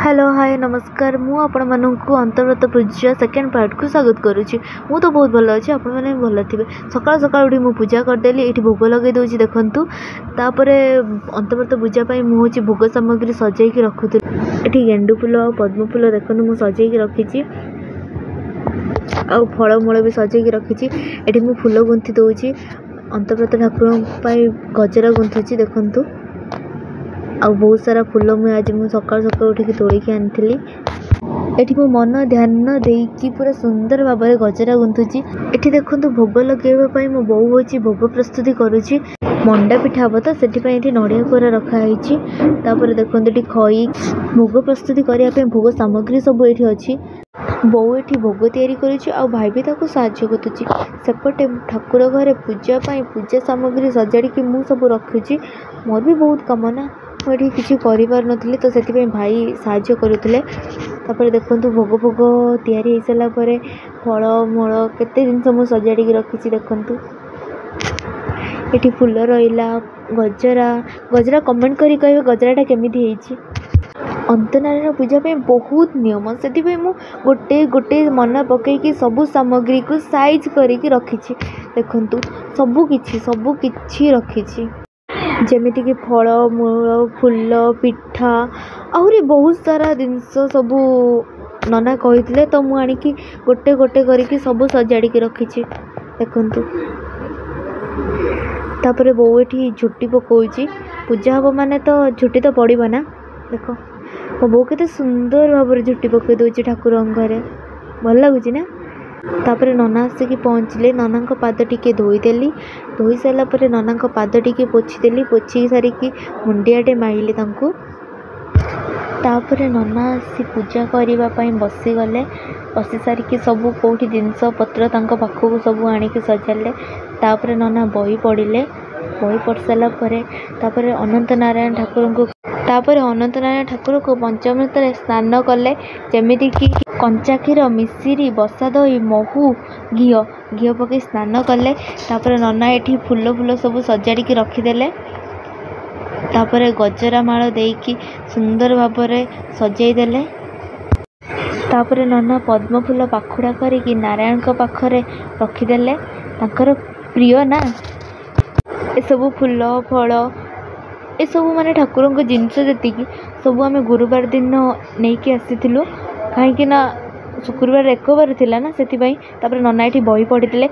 Hello hi नमस्कार मु आपण मानू अंतर्व्रत पूजा सेकेंड पार्ट को स्वागत करुच्ची। मु तो बहुत भल अच्छी आपण मैंने भल थे। सकाल सकाल उठी पूजा करदेली ये भोग लगे दूसरी देखूँ। तापर अंतर्व्रत पूजा मुझे भोग सामग्री सजाई रखुली। ये गेंडु फूल पद्म फूल देखो मुझे सजाई रखी आ फलमूल भी सजाई रखी। ये मुझे फूल गुंथी दूसरी अंतर्व्रत ठाकुर गजरा गुंथुची देखूँ। आ बहुत सारा फूल मुझे आज मुझे सकाल सकाल उठिक तोड़िकी आनी। ये मो मन ध्यान देकी पूरा सुंदर भाव में गजरा गुंथुची। ये देखो भोग लगेवाई मो बोऊ हो भोग प्रस्तुति करुच्ची। मंडा पिठा हम तो से नड़िया कोरा रखाई। देखो ये खई भोग प्रस्तुति करने भोग सामग्री सब ये अच्छी। बोऊ ये भोग तैयारी करुच्ची आ भाई भी ताको साहाय्य करुच्ची। सेपटे ठाकुर घरे पूजा पूजा सामग्री सजाड़ी मु सब रखुची। मोर भी बहुत कम ना मुझे किसी करी तो से भाई साहाय्य करुले। देखो भोग भोग तैयारी हो सारापर फल मूल केते जिनस मुझे सजाड़ी रखी। देखूँ ये फूल रहा गजरा गजरा कमेंट करी कहे गजराटा केमी अंतनारायण पूजा बहुत नियम से गोटे गोटे मन पकईकि सबू सामग्री को साइज करके रखी। देखूँ सबकि रखी जमीती कि फल मूल फूल पिठा आहरी बहुत सारा जिनस सबू नना कही तो मुझे गोटे गोटे करके सब सजाड़ी रखी। देखूँ तापर बोऊ ये झुटी पकाउची पूजा हम माने तो झुटी तो पड़ो ना। देख मो बो के सुंदर भाव में झुटी पकई दूसरी ठाकुर घरे भल लगुच ना। तापर नना आसिक पहुँचले नना पाद टिके धोईदेली। धोई सारापर नना पाद टिके पोछीदेली। पोछी सारिकी मुंडियाटे माइली तांकू। तापर नना आसी पूजा करने बसीगले। बसी सारिकी सब कौटी जिनस पत्र पाखक सब आणिक सजाले। तापर नना बही पढ़ले। बही पढ़ सारापर अनंत नारायण ठाकुर को पंचामृत स्नान कले। जमीती कि कंचा क्षीर मिश्री बसा दही महू घी पकई स्नान कले। तापर नना ये फूल फूल सब सजाड़ी रखीदे। तापर गजरा माल देकी सुंदर भाव में सजाईदे। तापर नना पद्म फूल पाखुड़ा करी नारायण पाखरे रखीदे। तांकर प्रिय ना ए सब फूल फल ए सब माने ठाकुर को जिनस जी सब आम गुरुवार दिन नहीं कि आसीलु कहीं शुक्रवार एक बार थिला ना से नना ये बही पढ़ी।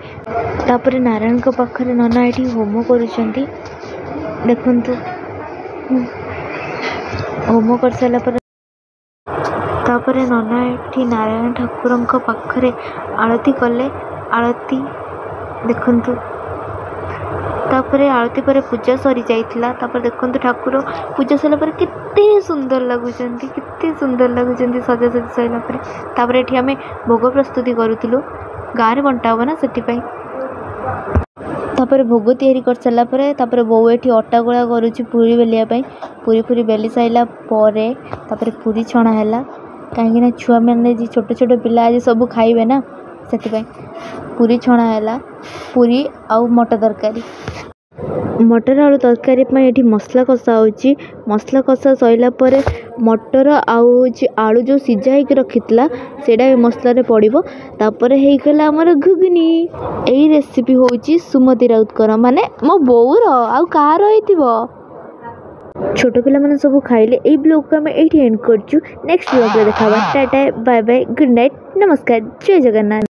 तापर नारायण पाखरे नना ये होम करुँच। देखूँ होम कर सारापर तापर नना ये नारायण ठाकुर पाखरे आरती कले। आरती देखूँ तापर आरती पर पूजा सरी जाइथिला। तापर देखो ठाकुर पूजा सारापर केते सुंदर लगुच सजा सजी सारापर। तापर ये आम भोग प्रस्तुति करूँ गाँव में बंटा हम ना से। तापर भोग तैयारी कर सारापर तापर बोऊ ये अटा गोला करुच्ची पूरी बेलिया। पूरी पूरी बेली सारा तापर पूरी छणा है कहीं छुआ मैंने छोट छोट पिला आज सब खाइबे ना से पूरी छणा है। पूरी आउ मटर तरकारी मटर आलू तरकारी ये मसला कषा होची। मसला कषा सैलापर मटर आलू जो सीझा होकर रखी से मसला पड़ो। तापर होगला आमर घुगनी। यही रेसिपी होची सुमति राउतकर माने मो बोऊर आउ कार छोट पिला माने सब खाइले। यही ब्लॉग को आम ये एंड करचु। नेक्स्ट ब्लॉग देखा। Tata bye bye good night नमस्कार जय जगन्नाथ।